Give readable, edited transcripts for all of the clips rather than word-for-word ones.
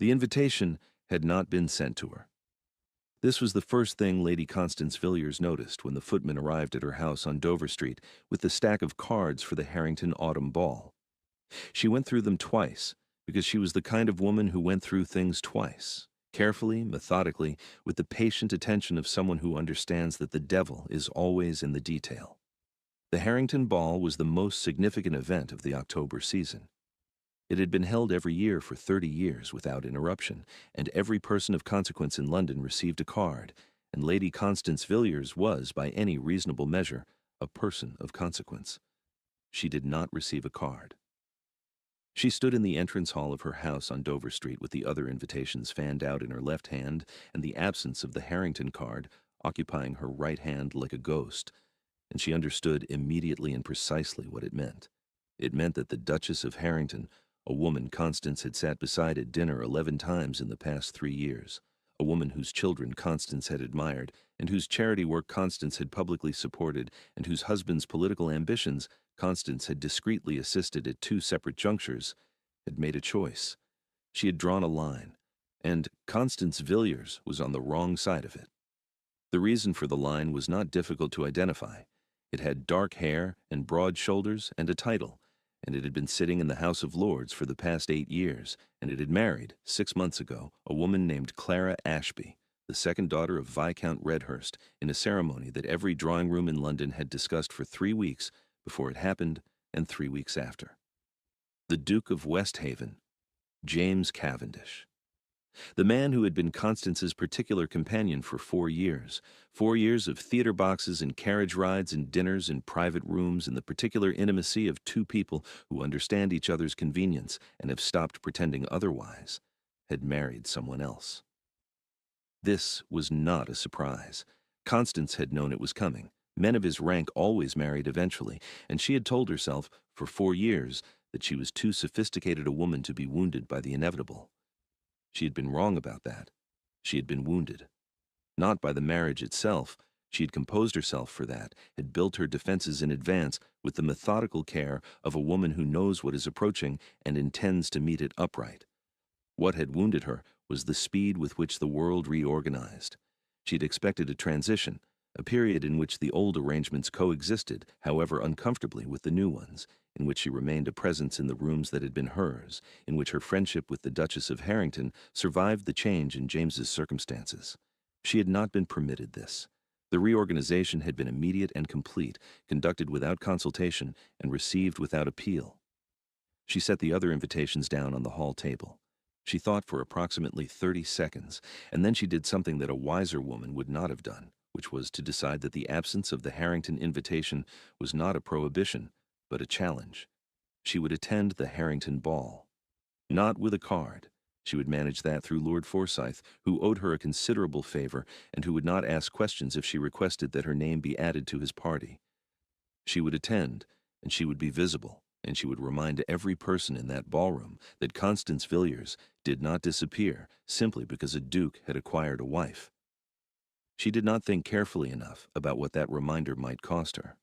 The invitation had not been sent to her. This was the first thing Lady Constance Villiers noticed when the footman arrived at her house on Dover Street with the stack of cards for the Harrington Autumn Ball. She went through them twice, because she was the kind of woman who went through things twice, carefully, methodically, with the patient attention of someone who understands that the devil is always in the detail. The Harrington Ball was the most significant event of the October season. It had been held every year for 30 years without interruption, and every person of consequence in London received a card, and Lady Constance Villiers was, by any reasonable measure, a person of consequence. She did not receive a card. She stood in the entrance hall of her house on Dover Street with the other invitations fanned out in her left hand and the absence of the Harrington card occupying her right hand like a ghost, and she understood immediately and precisely what it meant. It meant that the Duchess of Harrington, a woman Constance had sat beside at dinner 11 times in the past 3 years, a woman whose children Constance had admired, and whose charity work Constance had publicly supported, and whose husband's political ambitions Constance had discreetly assisted at 2 separate junctures, had made a choice. She had drawn a line, and Constance Villiers was on the wrong side of it. The reason for the line was not difficult to identify. It had dark hair and broad shoulders and a title, and it had been sitting in the House of Lords for the past 8 years, and it had married, 6 months ago, a woman named Clara Ashby, the second daughter of Viscount Redhurst, in a ceremony that every drawing-room in London had discussed for 3 weeks before it happened and 3 weeks after. The Duke of Westhaven, James Cavendish. The man who had been Constance's particular companion for 4 years, 4 years of theater boxes and carriage rides and dinners in private rooms and the particular intimacy of 2 people who understand each other's convenience and have stopped pretending otherwise, had married someone else. This was not a surprise. Constance had known it was coming. Men of his rank always married eventually, and she had told herself, for 4 years, that she was too sophisticated a woman to be wounded by the inevitable. She had been wrong about that. She had been wounded. Not by the marriage itself. She had composed herself for that, had built her defenses in advance with the methodical care of a woman who knows what is approaching and intends to meet it upright. What had wounded her was the speed with which the world reorganized. She had expected a transition, a period in which the old arrangements coexisted, however uncomfortably, with the new ones, in which she remained a presence in the rooms that had been hers, in which her friendship with the Duchess of Harrington survived the change in James's circumstances. She had not been permitted this. The reorganization had been immediate and complete, conducted without consultation, and received without appeal. She set the other invitations down on the hall table. She thought for approximately 30 seconds, and then she did something that a wiser woman would not have done, which was to decide that the absence of the Harrington invitation was not a prohibition, but a challenge. She would attend the Harrington Ball. Not with a card. She would manage that through Lord Forsyth, who owed her a considerable favor and who would not ask questions if she requested that her name be added to his party. She would attend, and she would be visible, and she would remind every person in that ballroom that Constance Villiers did not disappear simply because a duke had acquired a wife. She did not think carefully enough about what that reminder might cost her.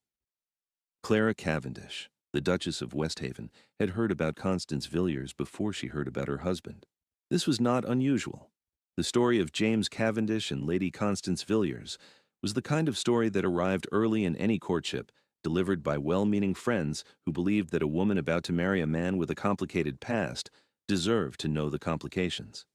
Clara Cavendish, the Duchess of Westhaven, had heard about Constance Villiers before she heard about her husband. This was not unusual. The story of James Cavendish and Lady Constance Villiers was the kind of story that arrived early in any courtship, delivered by well-meaning friends who believed that a woman about to marry a man with a complicated past deserved to know the complications.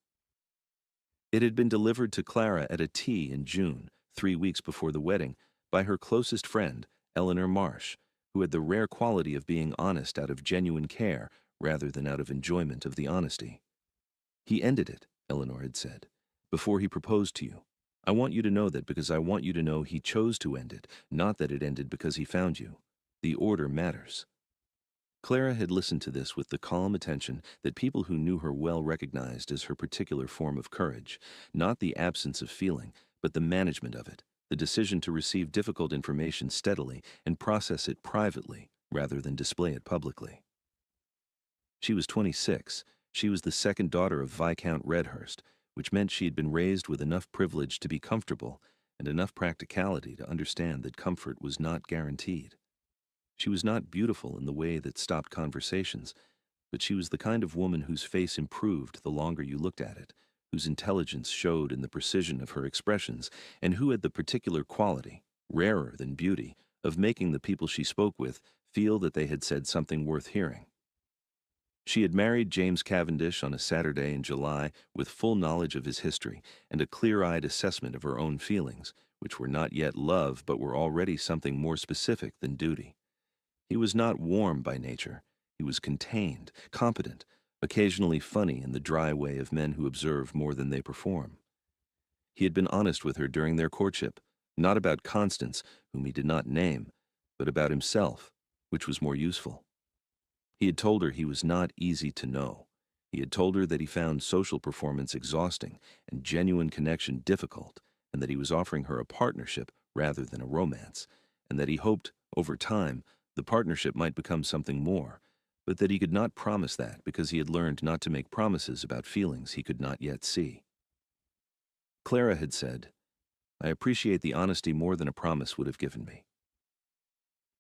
It had been delivered to Clara at a tea in June, 3 weeks before the wedding, by her closest friend, Eleanor Marsh, who had the rare quality of being honest out of genuine care rather than out of enjoyment of the honesty. "He ended it," Eleanor had said, "before he proposed to you. I want you to know that because I want you to know he chose to end it, not that it ended because he found you. The order matters." Clara had listened to this with the calm attention that people who knew her well recognized as her particular form of courage, not the absence of feeling, but the management of it, the decision to receive difficult information steadily and process it privately rather than display it publicly. She was 26. She was the second daughter of Viscount Redhurst, which meant she had been raised with enough privilege to be comfortable and enough practicality to understand that comfort was not guaranteed. She was not beautiful in the way that stopped conversations, but she was the kind of woman whose face improved the longer you looked at it, whose intelligence showed in the precision of her expressions, and who had the particular quality, rarer than beauty, of making the people she spoke with feel that they had said something worth hearing. She had married James Cavendish on a Saturday in July with full knowledge of his history and a clear-eyed assessment of her own feelings, which were not yet love but were already something more specific than duty. He was not warm by nature. He was contained, competent, occasionally funny in the dry way of men who observe more than they perform. He had been honest with her during their courtship, not about Constance, whom he did not name, but about himself, which was more useful. He had told her he was not easy to know. He had told her that he found social performance exhausting and genuine connection difficult, and that he was offering her a partnership rather than a romance, and that he hoped, over time, the partnership might become something more, but that he could not promise that because he had learned not to make promises about feelings he could not yet see. Clara had said, "I appreciate the honesty more than a promise would have given me."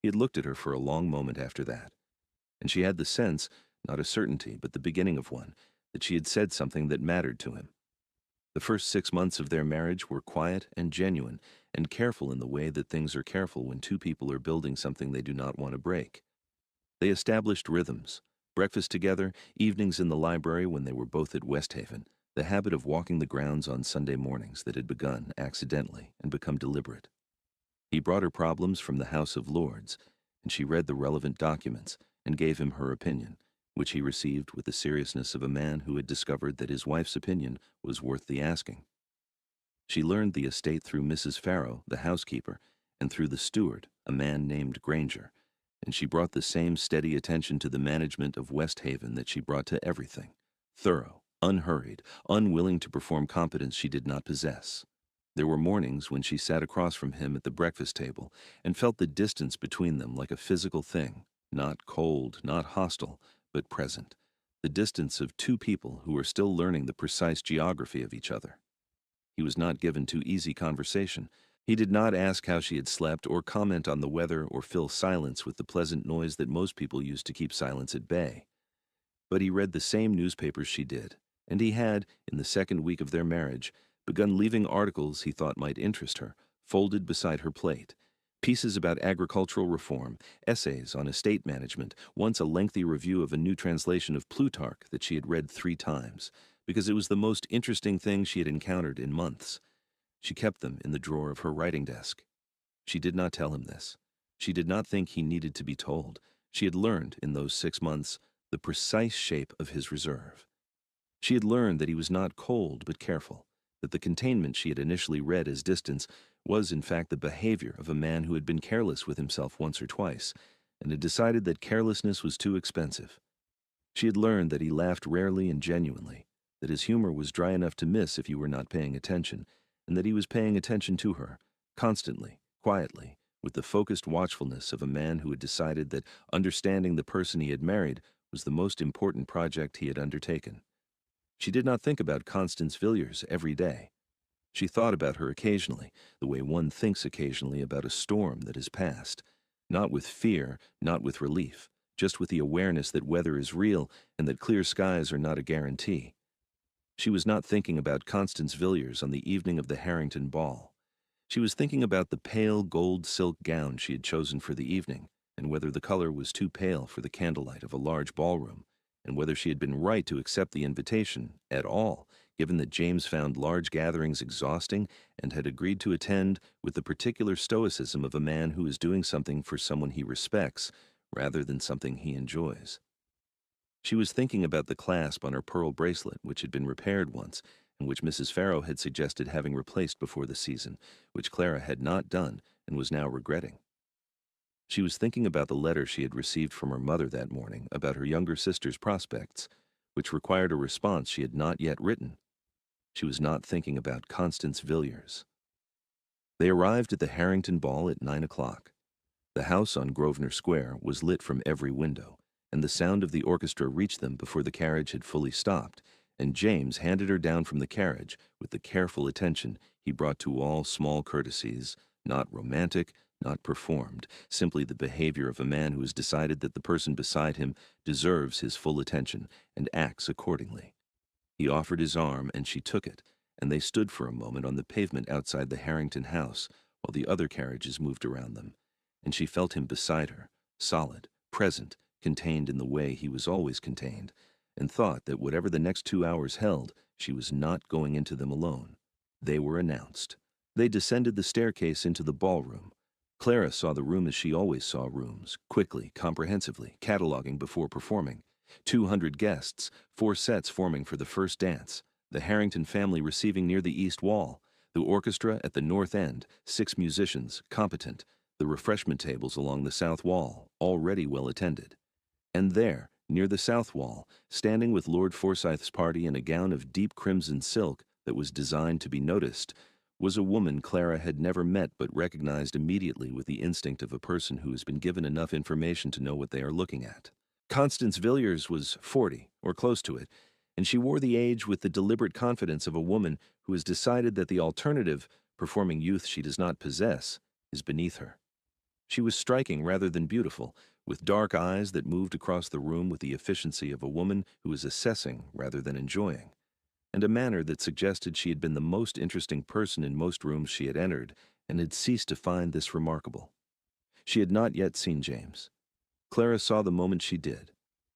He had looked at her for a long moment after that, and she had the sense, not a certainty, but the beginning of one, that she had said something that mattered to him. The first 6 months of their marriage were quiet and genuine and careful in the way that things are careful when two people are building something they do not want to break. They established rhythms, breakfast together, evenings in the library when they were both at Westhaven, the habit of walking the grounds on Sunday mornings that had begun accidentally and become deliberate. He brought her problems from the House of Lords, and she read the relevant documents and gave him her opinion, which he received with the seriousness of a man who had discovered that his wife's opinion was worth the asking. She learned the estate through Mrs. Farrow, the housekeeper, and through the steward, a man named Granger, and she brought the same steady attention to the management of Westhaven that she brought to everything, thorough, unhurried, unwilling to perform competence she did not possess. There were mornings when she sat across from him at the breakfast table and felt the distance between them like a physical thing, not cold, not hostile, but present, the distance of two people who were still learning the precise geography of each other. He was not given to easy conversation. He did not ask how she had slept or comment on the weather or fill silence with the pleasant noise that most people use to keep silence at bay. But he read the same newspapers she did, and he had, in the second week of their marriage, begun leaving articles he thought might interest her, folded beside her plate. Pieces about agricultural reform, essays on estate management, once a lengthy review of a new translation of Plutarch that she had read 3 times, because it was the most interesting thing she had encountered in months. She kept them in the drawer of her writing desk. She did not tell him this. She did not think he needed to be told. She had learned, in those 6 months, the precise shape of his reserve. She had learned that he was not cold but careful, that the containment she had initially read as distance was in fact the behavior of a man who had been careless with himself once or twice, and had decided that carelessness was too expensive. She had learned that he laughed rarely and genuinely, that his humor was dry enough to miss if you were not paying attention, and that he was paying attention to her, constantly, quietly, with the focused watchfulness of a man who had decided that understanding the person he had married was the most important project he had undertaken. She did not think about Constance Villiers every day. She thought about her occasionally, the way one thinks occasionally about a storm that has passed, not with fear, not with relief, just with the awareness that weather is real and that clear skies are not a guarantee. She was not thinking about Constance Villiers on the evening of the Harrington ball. She was thinking about the pale gold silk gown she had chosen for the evening, and whether the color was too pale for the candlelight of a large ballroom, and whether she had been right to accept the invitation at all, given that James found large gatherings exhausting and had agreed to attend with the particular stoicism of a man who is doing something for someone he respects rather than something he enjoys. She was thinking about the clasp on her pearl bracelet, which had been repaired once, and which Mrs. Farrow had suggested having replaced before the season, which Clara had not done and was now regretting. She was thinking about the letter she had received from her mother that morning about her younger sister's prospects, which required a response she had not yet written. She was not thinking about Constance Villiers. They arrived at the Harrington ball at 9 o'clock. The house on Grosvenor Square was lit from every window, and the sound of the orchestra reached them before the carriage had fully stopped, and James handed her down from the carriage with the careful attention he brought to all small courtesies, not romantic, not performed, simply the behavior of a man who has decided that the person beside him deserves his full attention and acts accordingly. He offered his arm, and she took it, and they stood for a moment on the pavement outside the Harrington house while the other carriages moved around them, and she felt him beside her, solid, present, contained in the way he was always contained, and thought that whatever the next 2 hours held, she was not going into them alone. They were announced. They descended the staircase into the ballroom. Clara saw the room as she always saw rooms, quickly, comprehensively, cataloging before performing. 200 guests, 4 sets forming for the first dance, the Harrington family receiving near the east wall, the orchestra at the north end, 6 musicians, competent, the refreshment tables along the south wall, already well attended. And there, near the south wall, standing with Lord Forsyth's party in a gown of deep crimson silk that was designed to be noticed, was a woman Clara had never met but recognized immediately with the instinct of a person who has been given enough information to know what they are looking at. Constance Villiers was 40, or close to it, and she wore the age with the deliberate confidence of a woman who has decided that the alternative, performing youth she does not possess, is beneath her. She was striking rather than beautiful, with dark eyes that moved across the room with the efficiency of a woman who is assessing rather than enjoying, and a manner that suggested she had been the most interesting person in most rooms she had entered and had ceased to find this remarkable. She had not yet seen James. Clara saw the moment she did.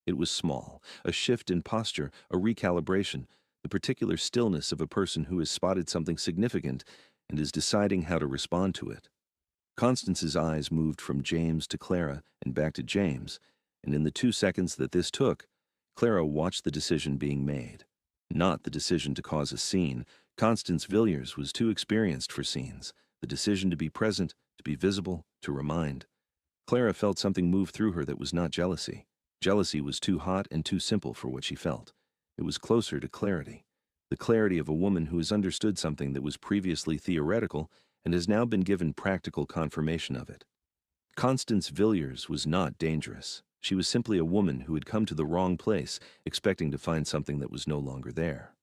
It was small, a shift in posture, a recalibration, the particular stillness of a person who has spotted something significant and is deciding how to respond to it. Constance's eyes moved from James to Clara and back to James, and in the 2 seconds that this took, Clara watched the decision being made. Not the decision to cause a scene. Constance Villiers was too experienced for scenes. The decision to be present, to be visible, to remind. Clara felt something move through her that was not jealousy. Jealousy was too hot and too simple for what she felt. It was closer to clarity. The clarity of a woman who has understood something that was previously theoretical and has now been given practical confirmation of it. Constance Villiers was not dangerous. She was simply a woman who had come to the wrong place, expecting to find something that was no longer there.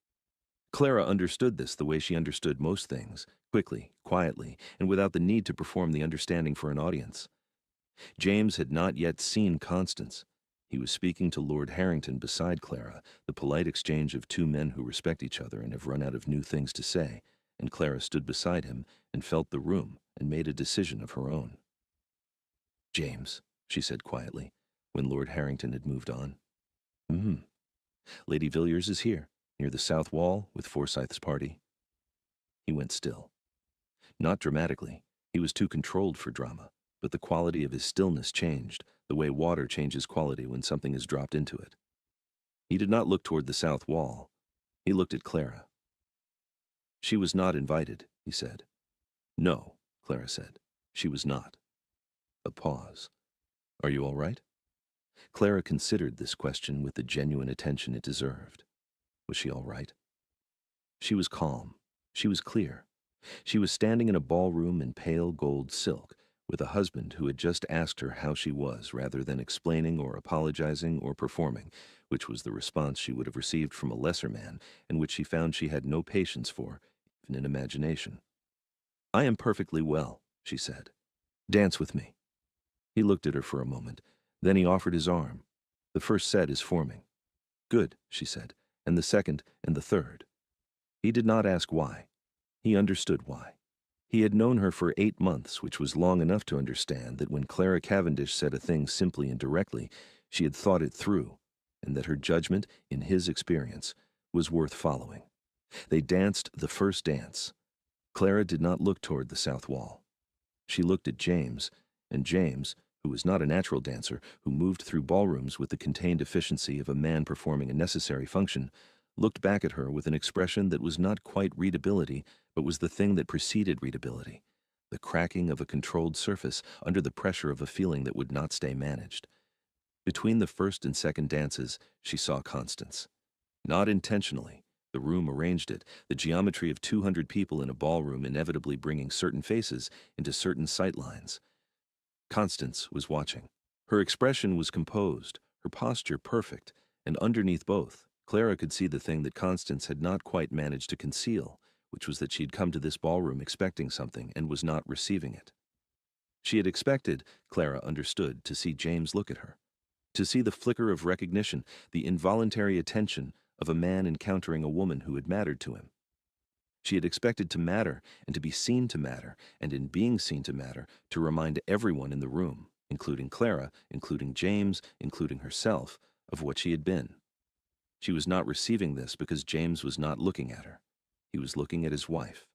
Clara understood this the way she understood most things, quickly, quietly, and without the need to perform the understanding for an audience. James had not yet seen Constance. He was speaking to Lord Harrington beside Clara, the polite exchange of 2 men who respect each other and have run out of new things to say, and Clara stood beside him and felt the room and made a decision of her own. "James," she said quietly, when Lord Harrington had moved on. Lady Villiers is here, near the south wall, with Forsyth's party." He went still. Not dramatically. He was too controlled for drama, but the quality of his stillness changed, the way water changes quality when something is dropped into it. He did not look toward the south wall. He looked at Clara. "She was not invited," he said. "No," Clara said. "She was not." A pause. "Are you all right?" Clara considered this question with the genuine attention it deserved. Was she all right? She was calm. She was clear. She was standing in a ballroom in pale gold silk, with a husband who had just asked her how she was, rather than explaining or apologizing or performing, which was the response she would have received from a lesser man, and which she found she had no patience for, even in imagination. "I am perfectly well," she said. "Dance with me." He looked at her for a moment. Then he offered his arm. "The first set is forming." "Good," she said, "and the second and the third." He did not ask why. He understood why. He had known her for 8 months, which was long enough to understand that when Clara Cavendish said a thing simply and directly, she had thought it through, and that her judgment, in his experience, was worth following. They danced the first dance. Clara did not look toward the south wall. She looked at James, and James, who was not a natural dancer, who moved through ballrooms with the contained efficiency of a man performing a necessary function, looked back at her with an expression that was not quite readability, but was the thing that preceded readability, the cracking of a controlled surface under the pressure of a feeling that would not stay managed. Between the first and second dances, she saw Constance. Not intentionally. The room arranged it, the geometry of 200 people in a ballroom inevitably bringing certain faces into certain sight lines. Constance was watching. Her expression was composed, her posture perfect, and underneath both, Clara could see the thing that Constance had not quite managed to conceal, which was that she had come to this ballroom expecting something and was not receiving it. She had expected, Clara understood, to see James look at her, to see the flicker of recognition, the involuntary attention of a man encountering a woman who had mattered to him. She had expected to matter and to be seen to matter, and in being seen to matter, to remind everyone in the room, including Clara, including James, including herself, of what she had been. She was not receiving this because James was not looking at her. He was looking at his wife.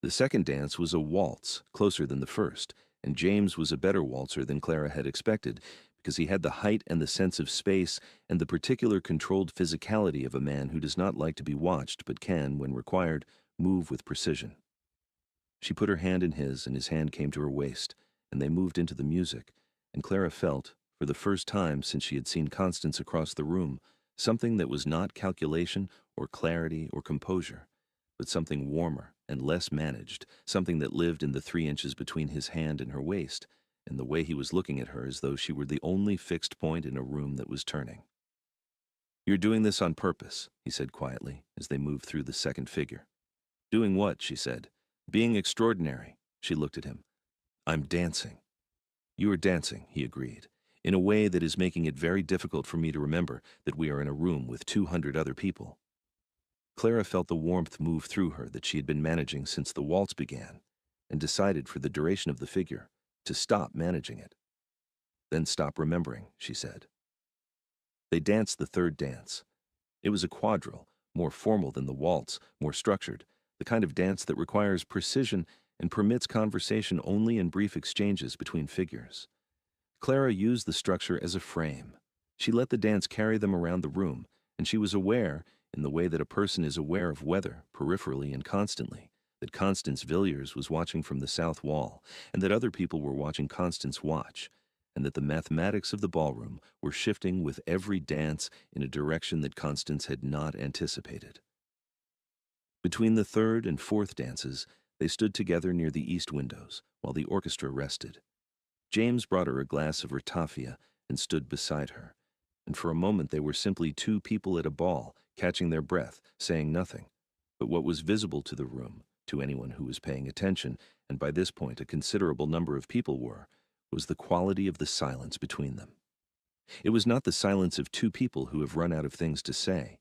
The second dance was a waltz, closer than the first, and James was a better waltzer than Clara had expected, because he had the height and the sense of space and the particular controlled physicality of a man who does not like to be watched but can, when required, move with precision. She put her hand in his, and his hand came to her waist, and they moved into the music, and Clara felt, for the first time since she had seen Constance across the room, something that was not calculation or clarity or composure, but something warmer and less managed, something that lived in the 3 inches between his hand and her waist, and the way he was looking at her as though she were the only fixed point in a room that was turning. "You're doing this on purpose," he said quietly, as they moved through the second figure. "Doing what?" she said. "Being extraordinary." She looked at him. "I'm dancing." "You are dancing," he agreed, "in a way that is making it very difficult for me to remember that we are in a room with 200 other people." Clara felt the warmth move through her that she had been managing since the waltz began, and decided for the duration of the figure to stop managing it. "Then stop remembering," she said. They danced the third dance. It was a quadrille, more formal than the waltz, more structured, the kind of dance that requires precision and permits conversation only in brief exchanges between figures. Clara used the structure as a frame. She let the dance carry them around the room, and she was aware, in the way that a person is aware of weather, peripherally and constantly, that Constance Villiers was watching from the south wall, and that other people were watching Constance watch, and that the mathematics of the ballroom were shifting with every dance in a direction that Constance had not anticipated. Between the third and fourth dances, they stood together near the east windows, while the orchestra rested. James brought her a glass of ratafia and stood beside her, and for a moment they were simply 2 people at a ball, catching their breath, saying nothing. But what was visible to the room, to anyone who was paying attention, and by this point a considerable number of people were, was the quality of the silence between them. It was not the silence of 2 people who have run out of things to say.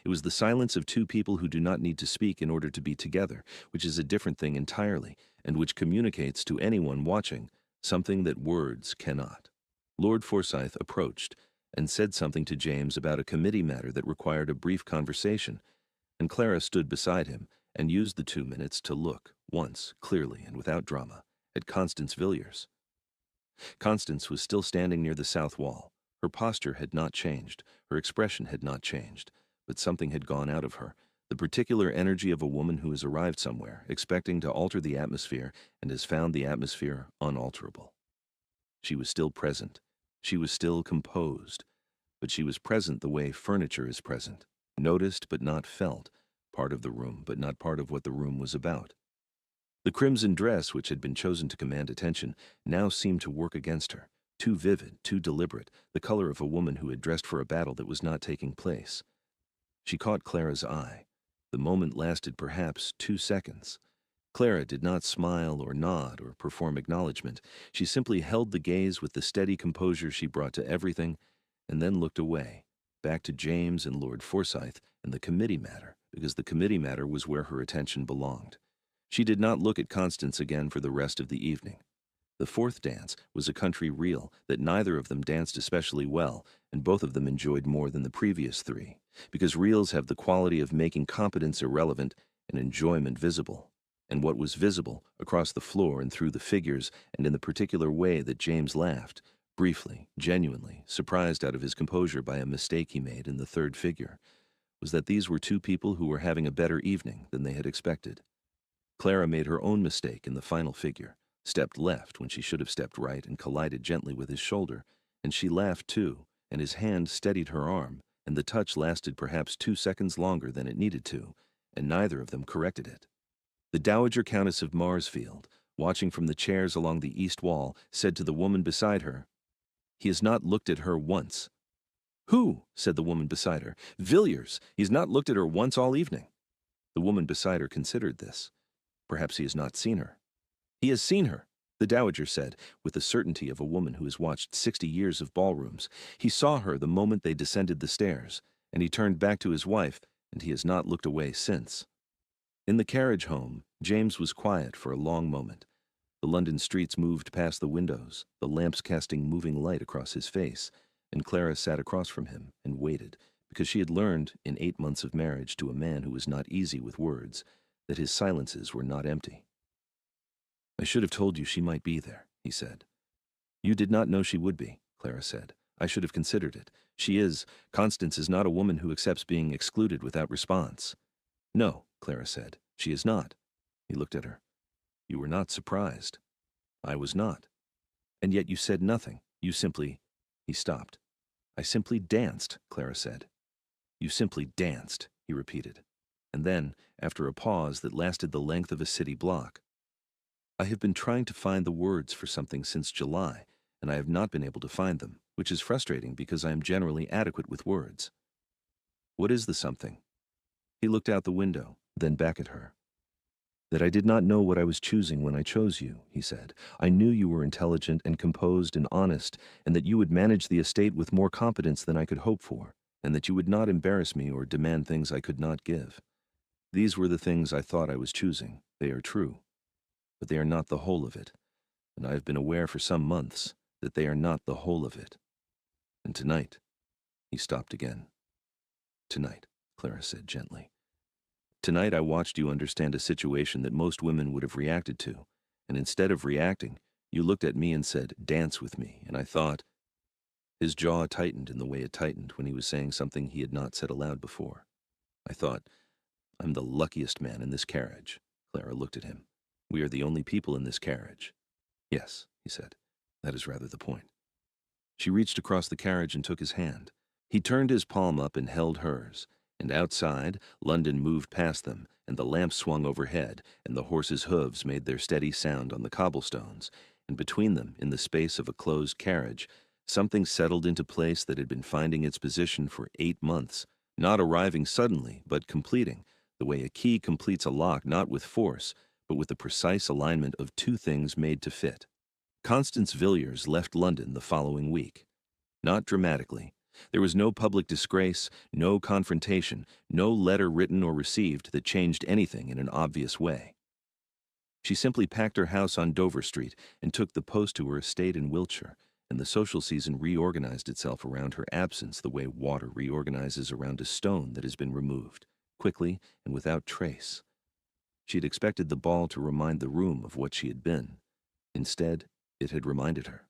It was the silence of 2 people who do not need to speak in order to be together, which is a different thing entirely, and which communicates to anyone watching something that words cannot. Lord Forsyth approached and said something to James about a committee matter that required a brief conversation, and Clara stood beside him and used the 2 minutes to look, once, clearly and without drama, at Constance Villiers. Constance was still standing near the south wall. Her posture had not changed, her expression had not changed, but something had gone out of her, the particular energy of a woman who has arrived somewhere, expecting to alter the atmosphere, and has found the atmosphere unalterable. She was still present. She was still composed. But she was present the way furniture is present, noticed but not felt, part of the room but not part of what the room was about. The crimson dress, which had been chosen to command attention, now seemed to work against her, too vivid, too deliberate, the color of a woman who had dressed for a battle that was not taking place. She caught Clara's eye. The moment lasted perhaps 2 seconds. Clara did not smile or nod or perform acknowledgement. She simply held the gaze with the steady composure she brought to everything, and then looked away, back to James and Lord Forsyth and the committee matter, because the committee matter was where her attention belonged. She did not look at Constance again for the rest of the evening. The fourth dance was a country reel that neither of them danced especially well, and both of them enjoyed more than the previous 3, because reels have the quality of making competence irrelevant and enjoyment visible. And what was visible, across the floor and through the figures and in the particular way that James laughed, briefly, genuinely, surprised out of his composure by a mistake he made in the third figure, was that these were 2 people who were having a better evening than they had expected. Clara made her own mistake in the final figure, stepped left when she should have stepped right and collided gently with his shoulder, and she laughed too, and his hand steadied her arm, and the touch lasted perhaps 2 seconds longer than it needed to, and neither of them corrected it. The Dowager Countess of Marsfield, watching from the chairs along the east wall, said to the woman beside her, "He has not looked at her once." "Who?" said the woman beside her. "Villiers. He's not looked at her once all evening." The woman beside her considered this. Perhaps he has not seen her. "He has seen her." the Dowager said, with the certainty of a woman who has watched 60 years of ballrooms. He saw her the moment they descended the stairs, and he turned back to his wife, and he has not looked away since. In the carriage home, James was quiet for a long moment. The London streets moved past the windows, the lamps casting moving light across his face, and Clara sat across from him and waited, because she had learned, in 8 months of marriage to a man who was not easy with words, that his silences were not empty. "I should have told you she might be there," he said. "You did not know she would be," Clara said. "I should have considered it. Constance is not a woman who accepts being excluded without response." "No," Clara said, "she is not." He looked at her. "You were not surprised." "I was not." "And yet you said nothing. You simply—" He stopped. "I simply danced," Clara said. "You simply danced," he repeated. And then, after a pause that lasted the length of a city block, "I have been trying to find the words for something since July, and I have not been able to find them, which is frustrating because I am generally adequate with words." "What is the something?" He looked out the window, then back at her. "That I did not know what I was choosing when I chose you," he said. "I knew you were intelligent and composed and honest, and that you would manage the estate with more competence than I could hope for, and that you would not embarrass me or demand things I could not give. These were the things I thought I was choosing. They are true. But they are not the whole of it, and I have been aware for some months that they are not the whole of it. And tonight—" He stopped again. "Tonight," Clara said gently. "Tonight I watched you understand a situation that most women would have reacted to, and instead of reacting, you looked at me and said, 'Dance with me,' and I thought—" His jaw tightened in the way it tightened when he was saying something he had not said aloud before. "I thought, I'm the luckiest man in this carriage." Clara looked at him. "We are the only people in this carriage." "Yes," he said. "That is rather the point." She reached across the carriage and took his hand. He turned his palm up and held hers, and outside, London moved past them, and the lamps swung overhead, and the horses' hooves made their steady sound on the cobblestones, and between them, in the space of a closed carriage, something settled into place that had been finding its position for 8 months, not arriving suddenly, but completing, the way a key completes a lock not with force, but with the precise alignment of two things made to fit. Constance Villiers left London the following week. Not dramatically. There was no public disgrace, no confrontation, no letter written or received that changed anything in an obvious way. She simply packed her house on Dover Street and took the post to her estate in Wiltshire, and the social season reorganized itself around her absence the way water reorganizes around a stone that has been removed, quickly and without trace. She had expected the ball to remind the room of what she had been. Instead, it had reminded her.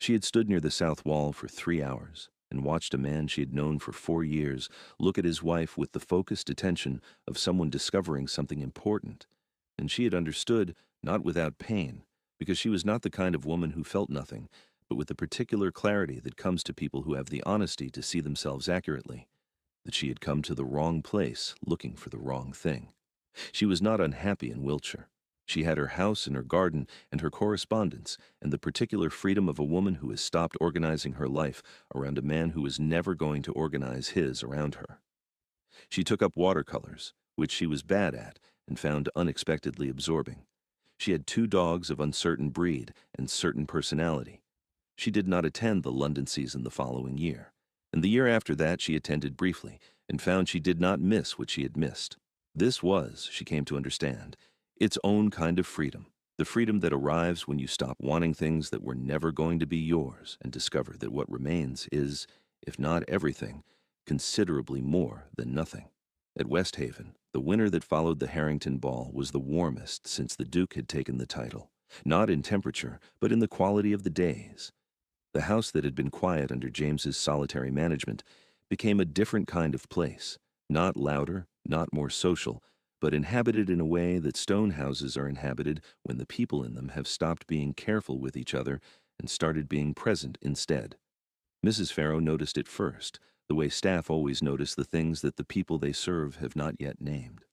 She had stood near the south wall for 3 hours and watched a man she had known for 4 years look at his wife with the focused attention of someone discovering something important, and she had understood, not without pain, because she was not the kind of woman who felt nothing, but with the particular clarity that comes to people who have the honesty to see themselves accurately, that she had come to the wrong place looking for the wrong thing. She was not unhappy in Wiltshire. She had her house and her garden and her correspondence and the particular freedom of a woman who has stopped organizing her life around a man who is never going to organize his around her. She took up watercolors, which she was bad at and found unexpectedly absorbing. She had 2 dogs of uncertain breed and certain personality. She did not attend the London season the following year, and the year after that she attended briefly and found she did not miss what she had missed. This was, she came to understand, its own kind of freedom, the freedom that arrives when you stop wanting things that were never going to be yours and discover that what remains is, if not everything, considerably more than nothing. At Westhaven, the winter that followed the Harrington ball was the warmest since the Duke had taken the title, not in temperature, but in the quality of the days. The house that had been quiet under James's solitary management became a different kind of place, not louder, not more social, but inhabited in a way that stone houses are inhabited when the people in them have stopped being careful with each other and started being present instead. Mrs. Farrow noticed it first, the way staff always notice the things that the people they serve have not yet named.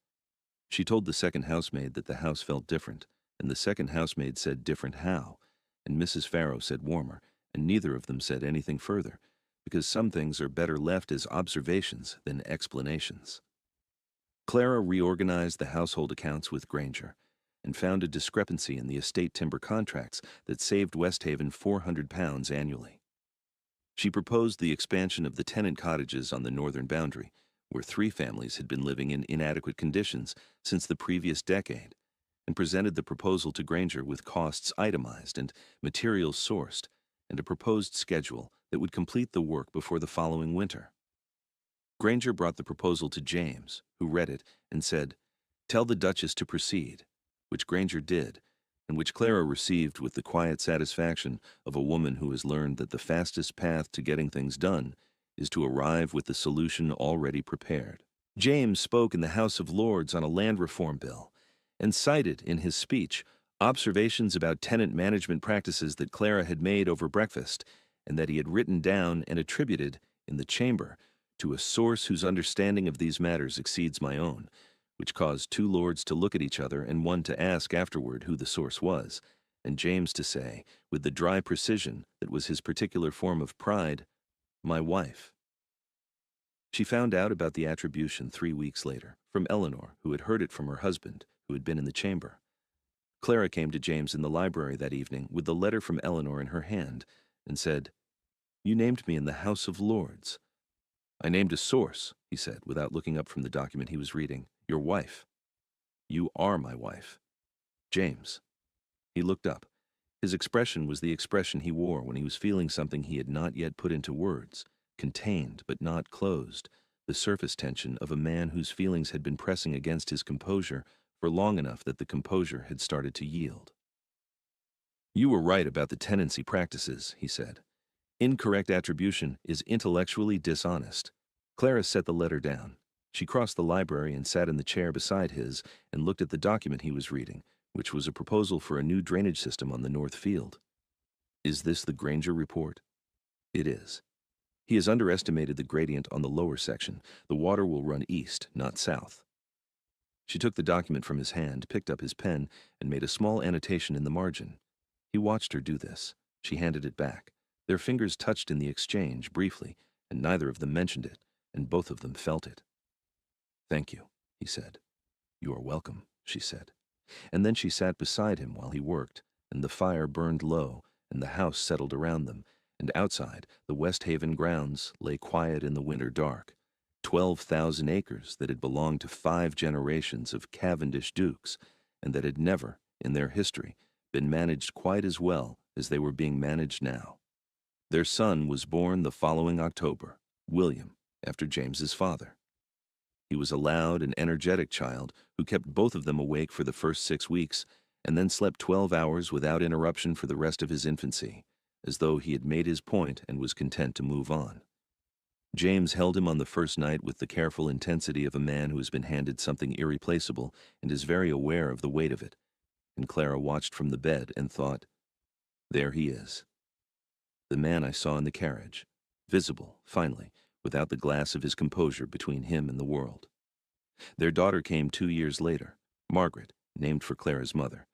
She told the second housemaid that the house felt different, and the second housemaid said different how, and Mrs. Farrow said warmer, and neither of them said anything further, because some things are better left as observations than explanations. Clara reorganized the household accounts with Granger, and found a discrepancy in the estate timber contracts that saved Westhaven £400 annually. She proposed the expansion of the tenant cottages on the northern boundary, where 3 families had been living in inadequate conditions since the previous decade, and presented the proposal to Granger with costs itemized and materials sourced, and a proposed schedule that would complete the work before the following winter. Granger brought the proposal to James, who read it and said, "Tell the Duchess to proceed," which Granger did, and which Clara received with the quiet satisfaction of a woman who has learned that the fastest path to getting things done is to arrive with the solution already prepared. James spoke in the House of Lords on a land reform bill, and cited in his speech observations about tenant management practices that Clara had made over breakfast, and that he had written down and attributed in the chamber to a source whose understanding of these matters exceeds my own, which caused 2 lords to look at each other and one to ask afterward who the source was, and James to say, with the dry precision that was his particular form of pride, "My wife." She found out about the attribution 3 weeks later, from Eleanor, who had heard it from her husband, who had been in the chamber. Clara came to James in the library that evening with the letter from Eleanor in her hand, and said, "You named me in the House of Lords." "I named a source," he said, without looking up from the document he was reading. "Your wife. You are my wife. James." He looked up. His expression was the expression he wore when he was feeling something he had not yet put into words, contained but not closed, the surface tension of a man whose feelings had been pressing against his composure for long enough that the composure had started to yield. "You were right about the tenancy practices," he said. "Incorrect attribution is intellectually dishonest." Clara set the letter down. She crossed the library and sat in the chair beside his and looked at the document he was reading, which was a proposal for a new drainage system on the North Field. "Is this the Granger report?" "It is. He has underestimated the gradient on the lower section. The water will run east, not south." She took the document from his hand, picked up his pen, and made a small annotation in the margin. He watched her do this. She handed it back. Their fingers touched in the exchange, briefly, and neither of them mentioned it, and both of them felt it. "Thank you," he said. "You are welcome," she said. And then she sat beside him while he worked, and the fire burned low, and the house settled around them, and outside, the Westhaven grounds lay quiet in the winter dark. 12,000 acres that had belonged to 5 generations of Cavendish dukes, and that had never, in their history, been managed quite as well as they were being managed now. Their son was born the following October, William, after James's father. He was a loud and energetic child who kept both of them awake for the first 6 weeks, and then slept 12 hours without interruption for the rest of his infancy, as though he had made his point and was content to move on. James held him on the first night with the careful intensity of a man who has been handed something irreplaceable and is very aware of the weight of it, and Clara watched from the bed and thought, "There he is. The man I saw in the carriage, visible, finally, without the glass of his composure between him and the world." Their daughter came 2 years later, Margaret, named for Clara's mother.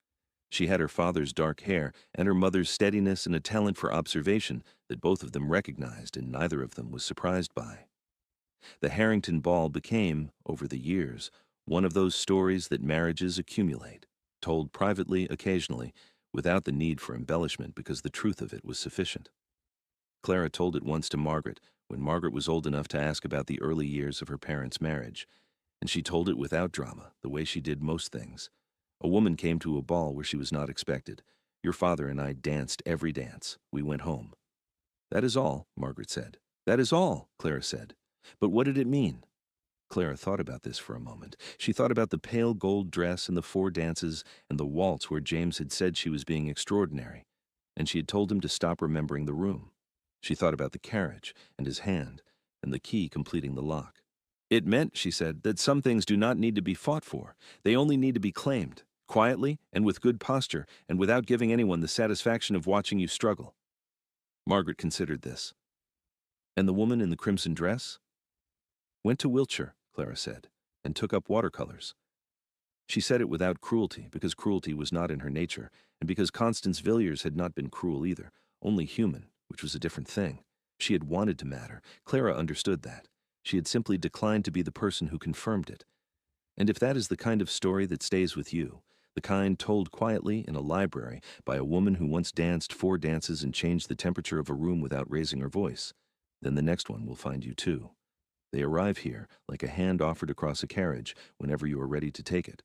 She had her father's dark hair and her mother's steadiness and a talent for observation that both of them recognized and neither of them was surprised by. The Harrington ball became, over the years, one of those stories that marriages accumulate, told privately occasionally, without the need for embellishment because the truth of it was sufficient. Clara told it once to Margaret, when Margaret was old enough to ask about the early years of her parents' marriage, and she told it without drama, the way she did most things. A woman came to a ball where she was not expected. Your father and I danced every dance. We went home. "That is all," Margaret said. "That is all," Clara said. "But what did it mean?" Clara thought about this for a moment. She thought about the pale gold dress and the 4 dances and the waltz where James had said she was being extraordinary, and she had told him to stop remembering the room. She thought about the carriage and his hand and the key completing the lock. "It meant," she said, "that some things do not need to be fought for. They only need to be claimed, quietly and with good posture, and without giving anyone the satisfaction of watching you struggle." Margaret considered this. "And the woman in the crimson dress?" "Went to Wiltshire," Clara said, "and took up watercolors." She said it without cruelty, because cruelty was not in her nature, and because Constance Villiers had not been cruel either, only human, which was a different thing. She had wanted to matter. Clara understood that. She had simply declined to be the person who confirmed it. And if that is the kind of story that stays with you, the kind told quietly in a library by a woman who once danced 4 dances and changed the temperature of a room without raising her voice. Then the next one will find you too. They arrive here like a hand offered across a carriage whenever you are ready to take it.